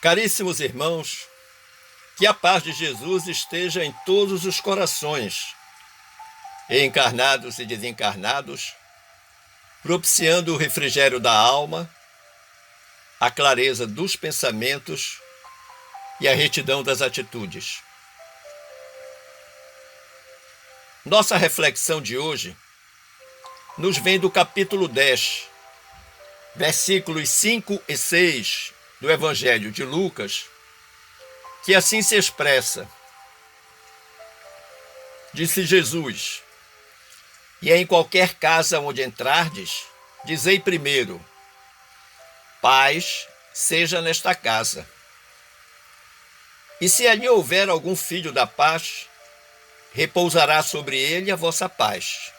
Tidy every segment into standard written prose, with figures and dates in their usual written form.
Caríssimos irmãos, que a paz de Jesus esteja em todos os corações, encarnados e desencarnados, propiciando o refrigério da alma, a clareza dos pensamentos e a retidão das atitudes. Nossa reflexão de hoje nos vem do capítulo 10, versículos 5 e 6 do Evangelho de Lucas, que assim se expressa. Disse Jesus: "E em qualquer casa onde entrardes, dizei primeiro: paz seja nesta casa. E se ali houver algum filho da paz, repousará sobre ele a vossa paz.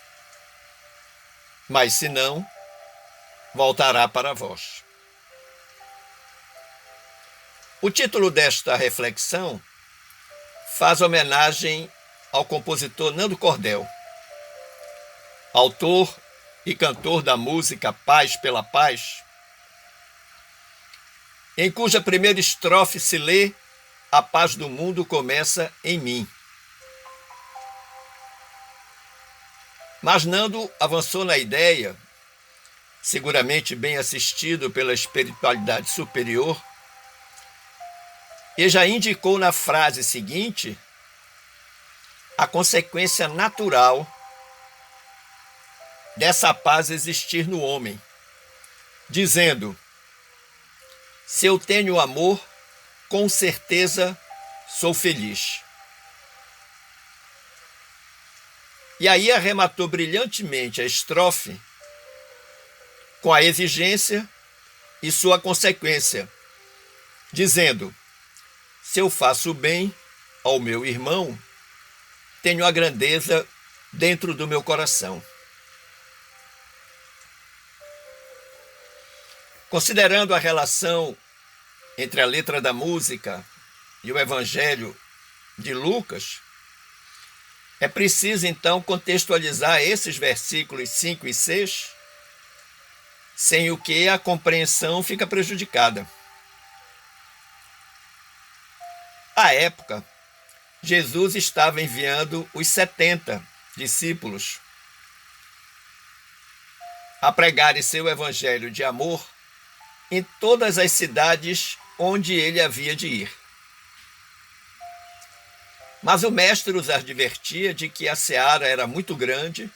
Mas se não, voltará para vós." O título desta reflexão faz homenagem ao compositor Nando Cordel, autor e cantor da música Paz pela Paz, em cuja primeira estrofe se lê: "A paz do mundo começa em mim." Mas Nando avançou na ideia, seguramente bem assistido pela espiritualidade superior, e já indicou na frase seguinte a consequência natural dessa paz existir no homem, dizendo: "Se eu tenho amor, com certeza sou feliz." E aí arrematou brilhantemente a estrofe com a exigência e sua consequência, dizendo: "Se eu faço bem ao meu irmão, tenho a grandeza dentro do meu coração." Considerando a relação entre a letra da música e o Evangelho de Lucas, é preciso então contextualizar esses versículos 5 e 6, sem o que a compreensão fica prejudicada. À época, Jesus estava enviando os 70 discípulos a pregarem seu evangelho de amor em todas as cidades onde ele havia de ir. Mas o mestre os advertia de que a seara era muito grande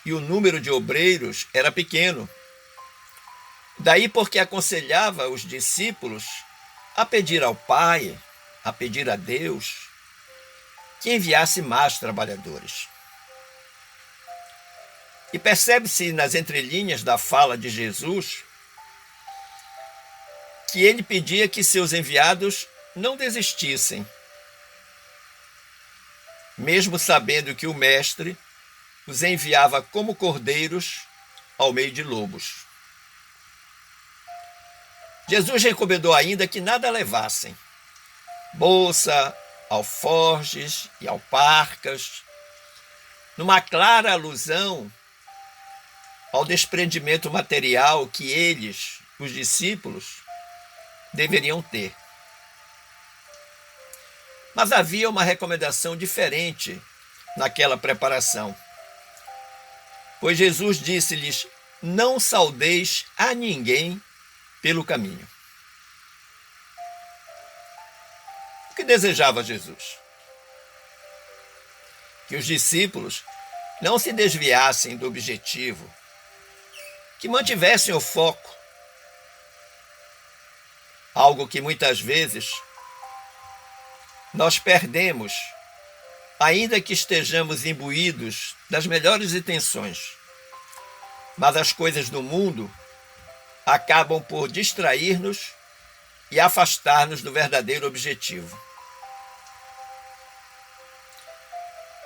e o número de obreiros era pequeno. Daí porque aconselhava os discípulos a pedir ao Pai, a pedir a Deus, que enviasse mais trabalhadores. E percebe-se nas entrelinhas da fala de Jesus que ele pedia que seus enviados não desistissem, mesmo sabendo que o Mestre os enviava como cordeiros ao meio de lobos. Jesus recomendou ainda que nada levassem: bolsa, alforjes e alparcas, numa clara alusão ao desprendimento material que eles, os discípulos, deveriam ter. Mas havia uma recomendação diferente naquela preparação, pois Jesus disse-lhes: "Não saudeis a ninguém pelo caminho." O que desejava Jesus? Que os discípulos não se desviassem do objetivo, que mantivessem o foco, algo que muitas vezes nós perdemos, ainda que estejamos imbuídos das melhores intenções. Mas as coisas do mundo acabam por distrair-nos e afastar-nos do verdadeiro objetivo.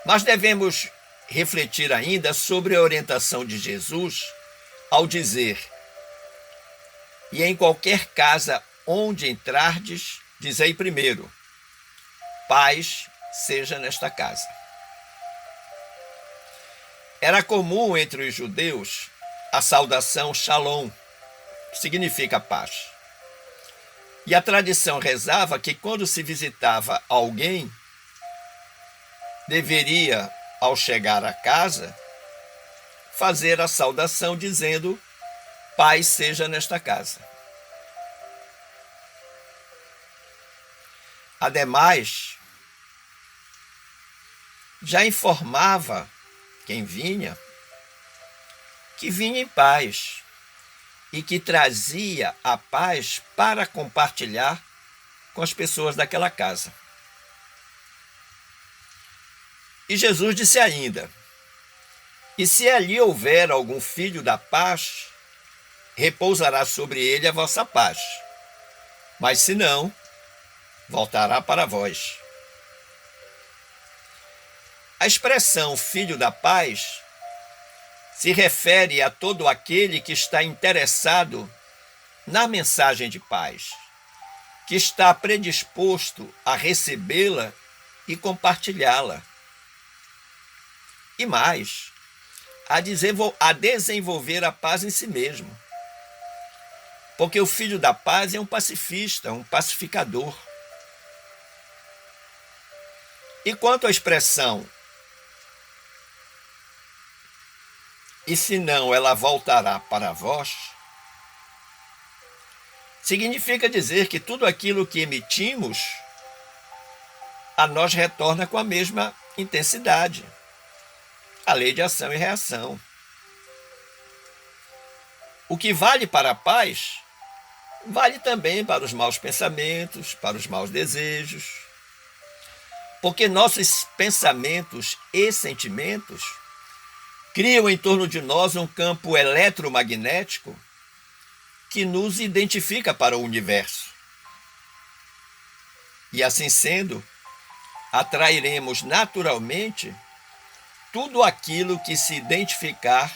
Mas devemos refletir ainda sobre a orientação de Jesus ao dizer: "E em qualquer casa onde entrardes, dizei primeiro: paz seja nesta casa." Era comum entre os judeus a saudação Shalom, que significa paz. E a tradição rezava que quando se visitava alguém, deveria, ao chegar à casa, fazer a saudação dizendo: paz seja nesta casa. Ademais, já informava quem vinha que vinha em paz e que trazia a paz para compartilhar com as pessoas daquela casa. E Jesus disse ainda: e se ali houver algum filho da paz, repousará sobre ele a vossa paz. Mas se não, voltará para vós. A expressão filho da paz se refere a todo aquele que está interessado na mensagem de paz, que está predisposto a recebê-la e compartilhá-la. E mais, a desenvolver a paz em si mesmo. Porque o filho da paz é um pacifista, um pacificador. E quanto à expressão "e se não, ela voltará para vós", significa dizer que tudo aquilo que emitimos a nós retorna com a mesma intensidade. A lei de ação e reação. O que vale para a paz, vale também para os maus pensamentos, para os maus desejos. Porque nossos pensamentos e sentimentos criam em torno de nós um campo eletromagnético que nos identifica para o universo. E assim sendo, atrairemos naturalmente tudo aquilo que se identificar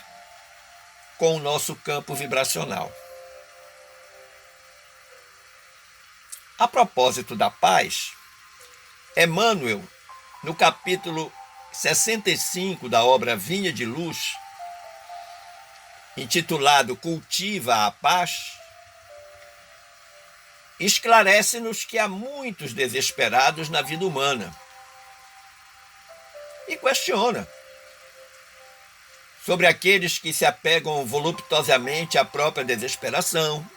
com o nosso campo vibracional. A propósito da paz, Emmanuel, no capítulo 65 da obra Vinha de Luz, intitulado Cultiva a Paz, esclarece-nos que há muitos desesperados na vida humana e questiona sobre aqueles que se apegam voluptuosamente à própria desesperação,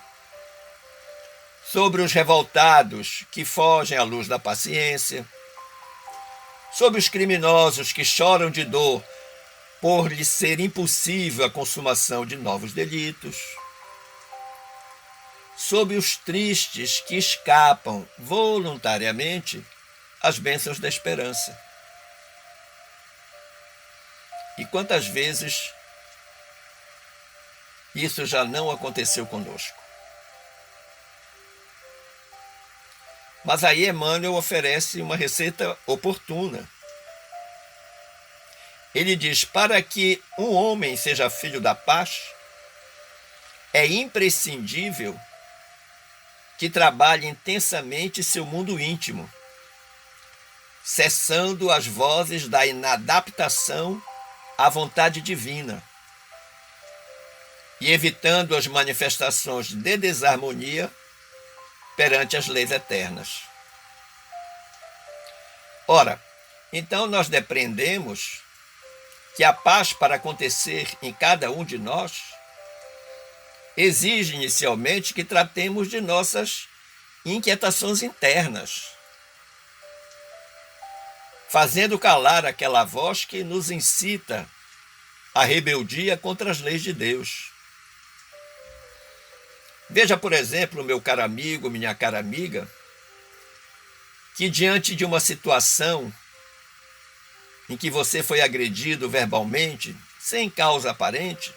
sobre os revoltados que fogem à luz da paciência, sobre os criminosos que choram de dor por lhes ser impossível a consumação de novos delitos, sobre os tristes que escapam voluntariamente às bênçãos da esperança. E quantas vezes isso já não aconteceu conosco? Mas aí Emmanuel oferece uma receita oportuna. Ele diz: para que um homem seja filho da paz, é imprescindível que trabalhe intensamente seu mundo íntimo, cessando as vozes da inadaptação à vontade divina e evitando as manifestações de desarmonia perante as leis eternas. Ora, então nós depreendemos que a paz, para acontecer em cada um de nós, exige inicialmente que tratemos de nossas inquietações internas, fazendo calar aquela voz que nos incita à rebeldia contra as leis de Deus. Veja, por exemplo, meu caro amigo, minha cara amiga, que diante de uma situação em que você foi agredido verbalmente, sem causa aparente,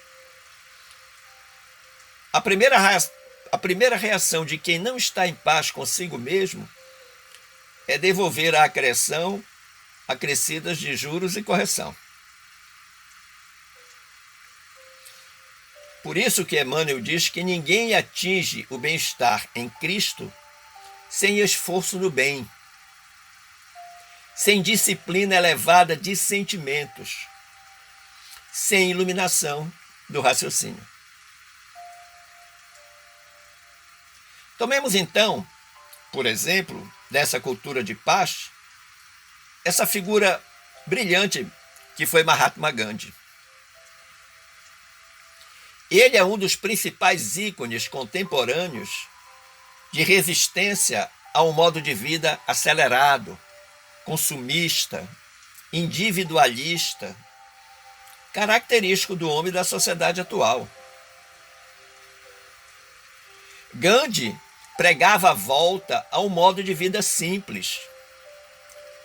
a primeira reação de quem não está em paz consigo mesmo é devolver a agressão acrescidas de juros e correção. Por isso que Emmanuel diz que ninguém atinge o bem-estar em Cristo sem esforço no bem, sem disciplina elevada de sentimentos, sem iluminação do raciocínio. Tomemos então por exemplo, dessa cultura de paz, essa figura brilhante que foi Mahatma Gandhi. Ele é um dos principais ícones contemporâneos de resistência a um modo de vida acelerado, consumista, individualista, característico do homem da sociedade atual. Gandhi pregava a volta a um modo de vida simples,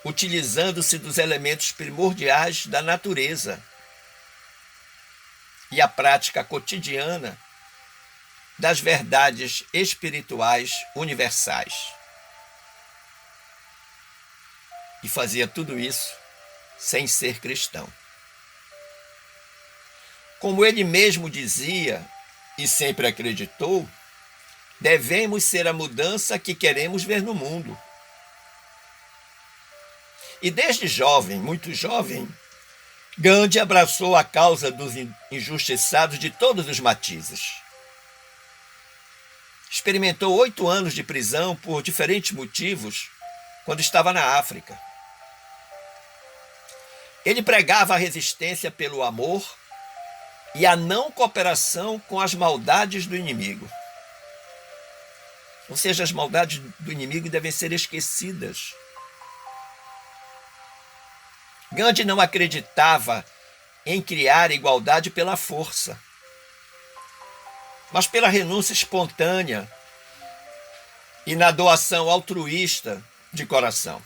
utilizando-se dos elementos primordiais da natureza e a prática cotidiana das verdades espirituais universais. E fazia tudo isso sem ser cristão. Como ele mesmo dizia e sempre acreditou, devemos ser a mudança que queremos ver no mundo. E desde jovem, muito jovem, Gandhi abraçou a causa dos injustiçados de todos os matizes. Experimentou 8 anos de prisão por diferentes motivos quando estava na África. Ele pregava a resistência pelo amor e a não cooperação com as maldades do inimigo. Ou seja, as maldades do inimigo devem ser esquecidas. Gandhi não acreditava em criar igualdade pela força, mas pela renúncia espontânea e na doação altruísta de coração.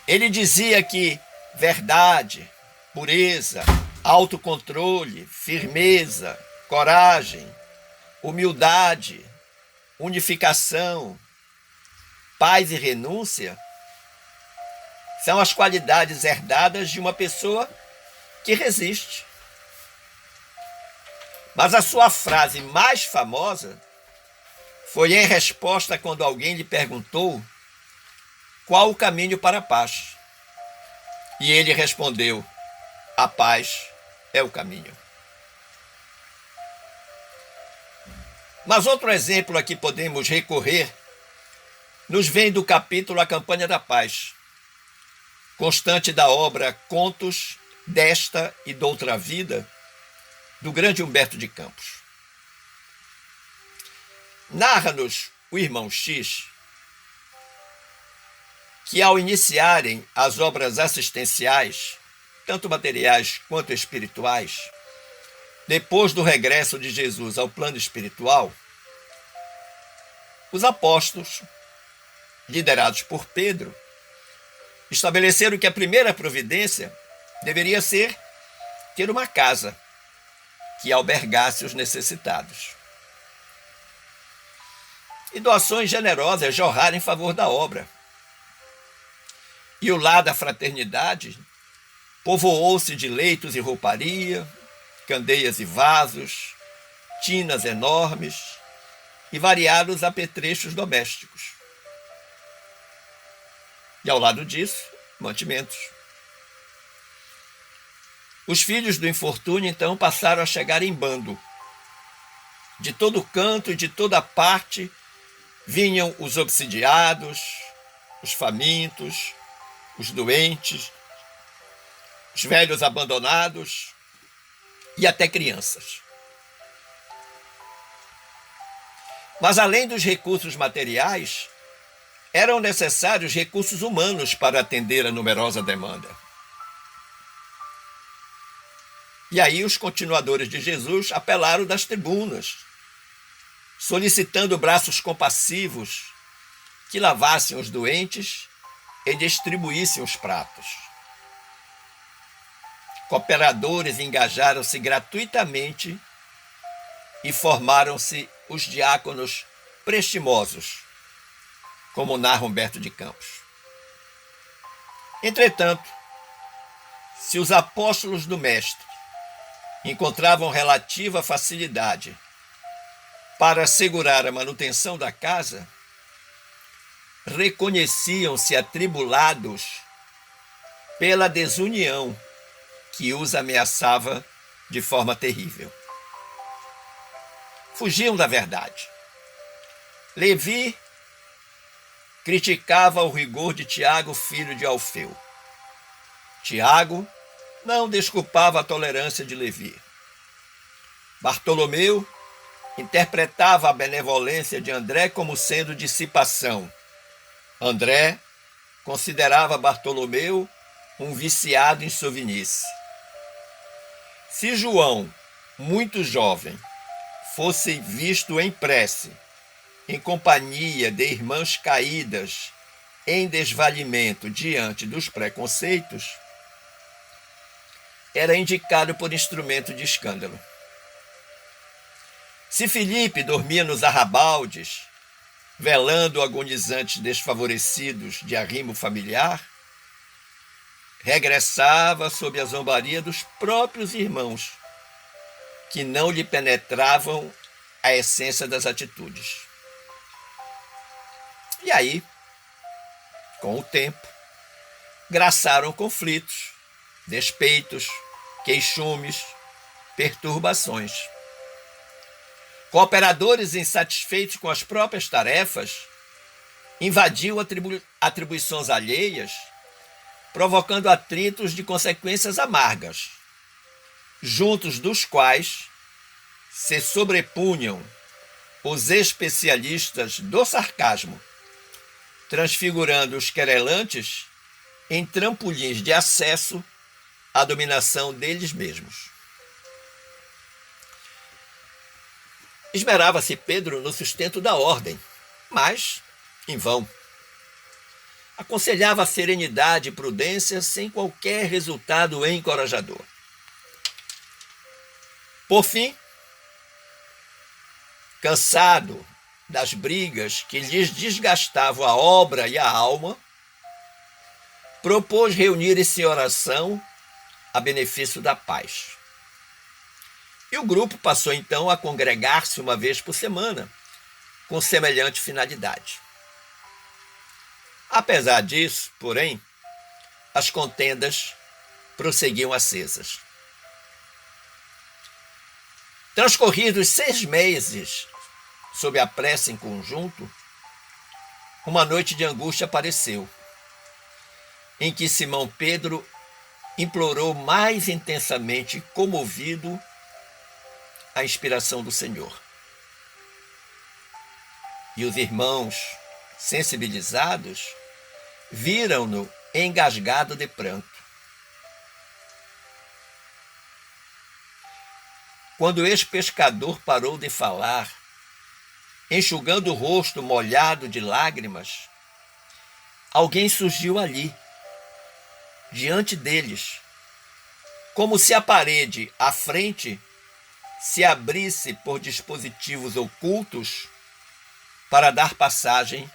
Ele dizia que verdade, pureza, autocontrole, firmeza, coragem, humildade, unificação, paz e renúncia são as qualidades herdadas de uma pessoa que resiste. Mas a sua frase mais famosa foi em resposta quando alguém lhe perguntou qual o caminho para a paz. E ele respondeu: a paz é o caminho. Mas outro exemplo a que podemos recorrer nos vem do capítulo A Campanha da Paz, constante da obra Contos desta e doutra vida, do grande Humberto de Campos. Narra-nos o irmão X que, ao iniciarem as obras assistenciais, tanto materiais quanto espirituais, depois do regresso de Jesus ao plano espiritual, os apóstolos, liderados por Pedro, estabeleceram que a primeira providência deveria ser ter uma casa que albergasse os necessitados. E doações generosas jorraram em favor da obra. E o lar da fraternidade povoou-se de leitos e rouparia, candeias e vasos, tinas enormes e variados apetrechos domésticos. E ao lado disso, mantimentos. Os filhos do infortúnio, então, passaram a chegar em bando. De todo canto e de toda parte vinham os obsidiados, os famintos, os doentes, os velhos abandonados e até crianças. Mas além dos recursos materiais, eram necessários recursos humanos para atender a numerosa demanda. E aí os continuadores de Jesus apelaram das tribunas, solicitando braços compassivos que lavassem os doentes e distribuíssem os pratos. Cooperadores engajaram-se gratuitamente e formaram-se os diáconos prestimosos, como narra Humberto de Campos. Entretanto, se os apóstolos do Mestre encontravam relativa facilidade para assegurar a manutenção da casa, reconheciam-se atribulados pela desunião que os ameaçava de forma terrível. Fugiam da verdade, Levi criticava o rigor de Tiago, filho de Alfeu. Tiago não desculpava a tolerância de Levi. Bartolomeu interpretava a benevolência de André como sendo dissipação. André considerava Bartolomeu um viciado em sovinice. Se João, muito jovem, fosse visto em prece, em companhia de irmãs caídas em desvalimento diante dos preconceitos, era indicado por instrumento de escândalo. Se Filipe dormia nos arrabaldes, velando agonizantes desfavorecidos de arrimo familiar, regressava sob a zombaria dos próprios irmãos, que não lhe penetravam a essência das atitudes. E aí, com o tempo, graçaram conflitos, despeitos, queixumes, perturbações. Cooperadores insatisfeitos com as próprias tarefas invadiam atribuições alheias, provocando atritos de consequências amargas, juntos dos quais se sobrepunham os especialistas do sarcasmo, transfigurando os querelantes em trampolins de acesso à dominação deles mesmos. Esmerava-se Pedro no sustento da ordem, mas em vão. Aconselhava a serenidade e prudência sem qualquer resultado encorajador. Por fim, cansado das brigas que lhes desgastavam a obra e a alma, propôs reunirem-se em oração a benefício da paz. E o grupo passou então a congregar-se uma vez por semana, com semelhante finalidade. Apesar disso, porém, as contendas prosseguiam acesas. Transcorridos 6 meses sob a prece em conjunto, uma noite de angústia apareceu, em que Simão Pedro implorou mais intensamente, comovido, a inspiração do Senhor. E os irmãos, sensibilizados, viram-no engasgado de pranto. Quando o ex-pescador parou de falar, enxugando o rosto molhado de lágrimas, alguém surgiu ali, diante deles, como se a parede à frente se abrisse por dispositivos ocultos para dar passagem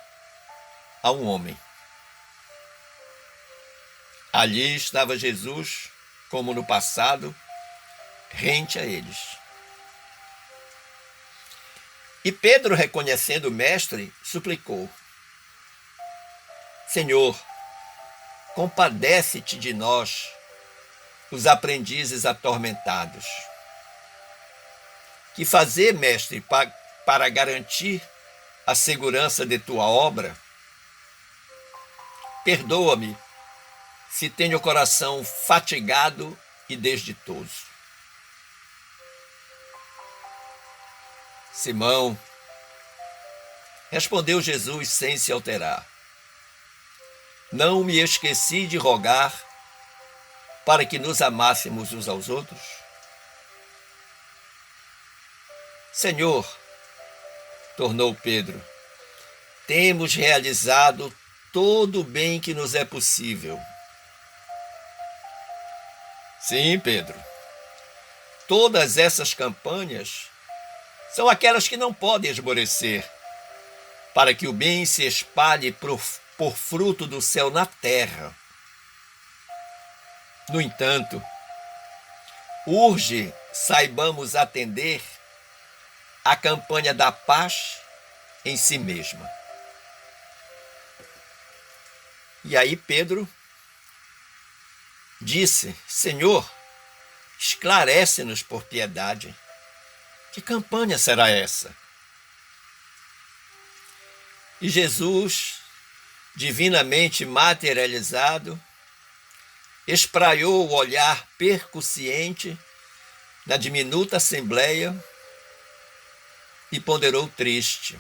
a um homem. Ali estava Jesus, como no passado, rente a eles. E Pedro, reconhecendo o mestre, suplicou: Senhor, compadece-te de nós, os aprendizes atormentados. Que fazer, mestre, para garantir a segurança de tua obra? Perdoa-me se tenho o coração fatigado e desditoso. Simão, respondeu Jesus sem se alterar: não me esqueci de rogar para que nos amássemos uns aos outros? Senhor, tornou Pedro, temos realizado todo o bem que nos é possível. Sim, Pedro, todas essas campanhas são aquelas que não podem esmorecer, para que o bem se espalhe por fruto do céu na terra. No entanto, urge saibamos atender a campanha da paz em si mesma. E aí Pedro disse: Senhor, esclarece-nos por piedade. Que campanha será essa? E Jesus, divinamente materializado, espraiou o olhar percussiente na diminuta assembleia e ponderou triste.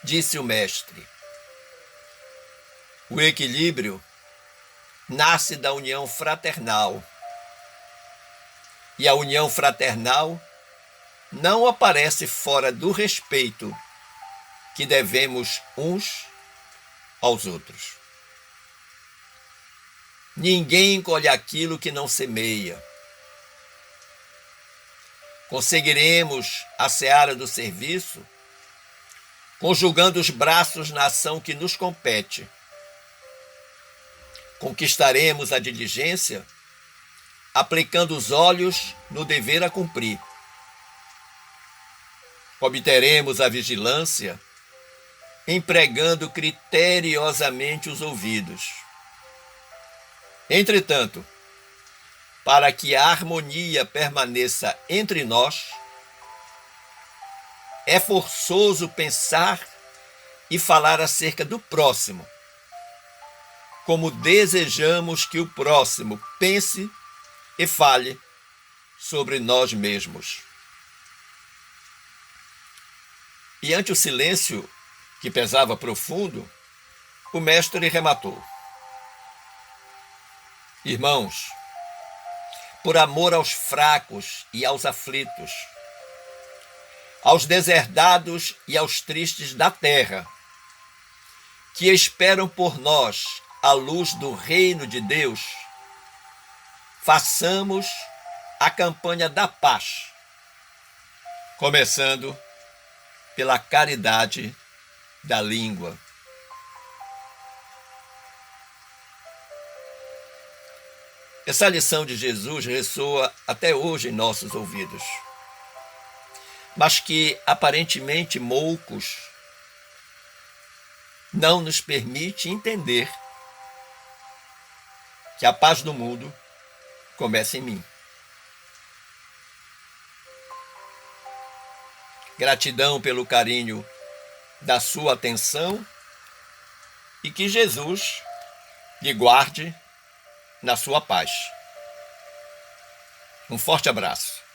Disse o mestre: o equilíbrio nasce da união fraternal, e a união fraternal não aparece fora do respeito que devemos uns aos outros. Ninguém colhe aquilo que não semeia. Conseguiremos a seara do serviço conjugando os braços na ação que nos compete. Conquistaremos a diligência aplicando os olhos no dever a cumprir. Obteremos a vigilância empregando criteriosamente os ouvidos. Entretanto, para que a harmonia permaneça entre nós, é forçoso pensar e falar acerca do próximo, como desejamos que o próximo pense e fale sobre nós mesmos. E ante o silêncio, que pesava profundo, o mestre rematou: irmãos, por amor aos fracos e aos aflitos, aos deserdados e aos tristes da terra, que esperam por nós a luz do reino de Deus, façamos a campanha da paz, começando pela caridade da língua. Essa lição de Jesus ressoa até hoje em nossos ouvidos, mas que aparentemente moucos não nos permite entender que a paz do mundo começa em mim. Gratidão pelo carinho da sua atenção e que Jesus lhe guarde na sua paz. Um forte abraço.